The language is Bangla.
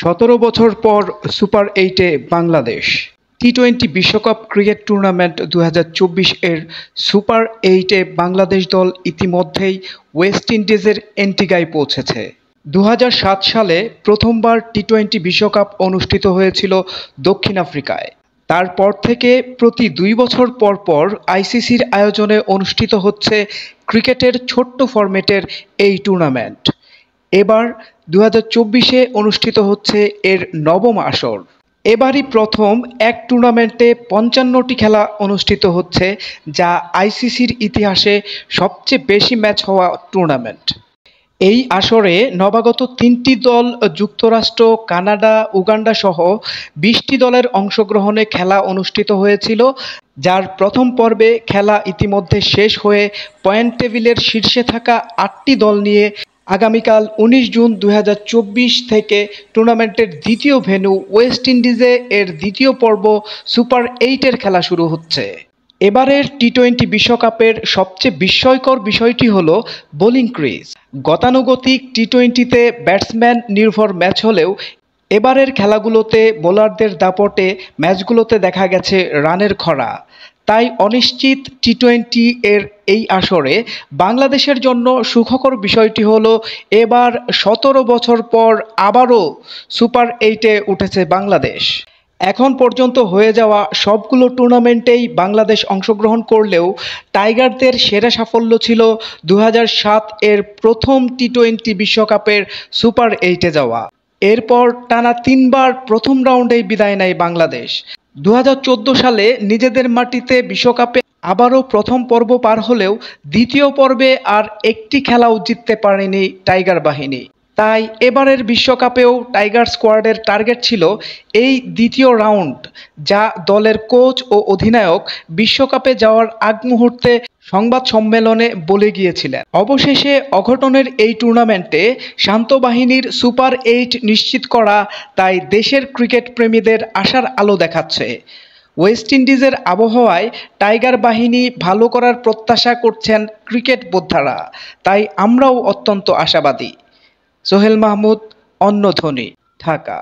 17 বছর পর সুপার এইটে বাংলাদেশ। টি-20 বিশ্বকাপ ক্রিকেট টুর্নামেন্ট 2024 এর সুপার এইটে বাংলাদেশ দল ইতিমধ্যেই ওয়েস্ট ইন্ডিজের অ্যান্টিগায় পৌঁছেছে। 2007 সালে প্রথমবার টি-20 বিশ্বকাপ অনুষ্ঠিত হয়েছিল দক্ষিণ আফ্রিকায়। তারপর থেকে প্রতি 2 বছর পর পর আইসিসির আয়োজনে অনুষ্ঠিত হচ্ছে ক্রিকেটের ছোট্ট ফরম্যাটের এই টুর্নামেন্ট। এবার 2024-এ অনুষ্ঠিত হচ্ছে এর নবম আসর। এবারই প্রথম এক টুর্নামেন্টে 55টি খেলা অনুষ্ঠিত হচ্ছে, যা আইসিসির ইতিহাসে সবচেয়ে বেশি ম্যাচ হওয়া টুর্নামেন্ট। এই আসরে নবাগত 3টি দল যুক্তরাষ্ট্র, কানাডা, উগান্ডা সহ 20টি দলের অংশগ্রহণে খেলা অনুষ্ঠিত হয়েছিল, যার প্রথম পর্বে খেলা ইতিমধ্যে শেষ হয়ে পয়েন্ট টেবিলের শীর্ষে থাকা 8টি দল নিয়ে আগামীকাল 19 জুন 2024 থেকে টুর্নামেন্টের দ্বিতীয় ভেন্যু ওয়েস্ট ইন্ডিজে এর দ্বিতীয় পর্ব সুপার এইটের খেলা শুরু হচ্ছে। এবারের টি-20 বিশ্বকাপের সবচেয়ে বিস্ময়কর বিষয়টি হলো বোলিং ক্রিজ। গতানুগতিক টি-20তে ব্যাটসম্যান নির্ভর ম্যাচ হলেও এবারের খেলাগুলোতে বোলারদের দাপটে ম্যাচগুলোতে দেখা গেছে রানের খরা। তাই অনিশ্চিত টি-20 এর এই আসরে বাংলাদেশের জন্য সুখকর বিষয়টি হলো এবার 17 বছর পর আবারও সুপার এইটে উঠেছে বাংলাদেশ। এখন পর্যন্ত হয়ে যাওয়া সবগুলো টুর্নামেন্টেই বাংলাদেশ অংশগ্রহণ করলেও টাইগারদের সেরা সাফল্য ছিল 2007 এর প্রথম টি-20 বিশ্বকাপের সুপার এইটে যাওয়া। এরপর টানা 3বার প্রথম রাউন্ডেই বিদায় নেয় বাংলাদেশ। 2014 সালে নিজেদের মাটিতে বিশ্বকাপে আবারও প্রথম পর্ব পার হলেও দ্বিতীয় পর্বে আর একটি খেলাও জিততে পারেনি টাইগার বাহিনী। তাই এবারের বিশ্বকাপেও টাইগার স্কোয়াডের টার্গেট ছিল এই দ্বিতীয় রাউন্ড, যা দলের কোচ ও অধিনায়ক বিশ্বকাপে যাওয়ার আগ মুহূর্তে সংবাদ সম্মেলনে বলে গিয়েছিলেন। অবশেষে অঘটনের এই টুর্নামেন্টে শান্ত বাহিনীর সুপার এইট নিশ্চিত করা তাই দেশের ক্রিকেট প্রেমীদের আশার আলো দেখাচ্ছে। ওয়েস্ট ইন্ডিজের আবহাওয়ায় টাইগার বাহিনী ভালো করার প্রত্যাশা করছেন ক্রিকেট বোদ্ধারা, তাই আমরাও অত্যন্ত আশাবাদী। সোহেল মাহমুদ, অন্য ধ্বনি, ঢাকা।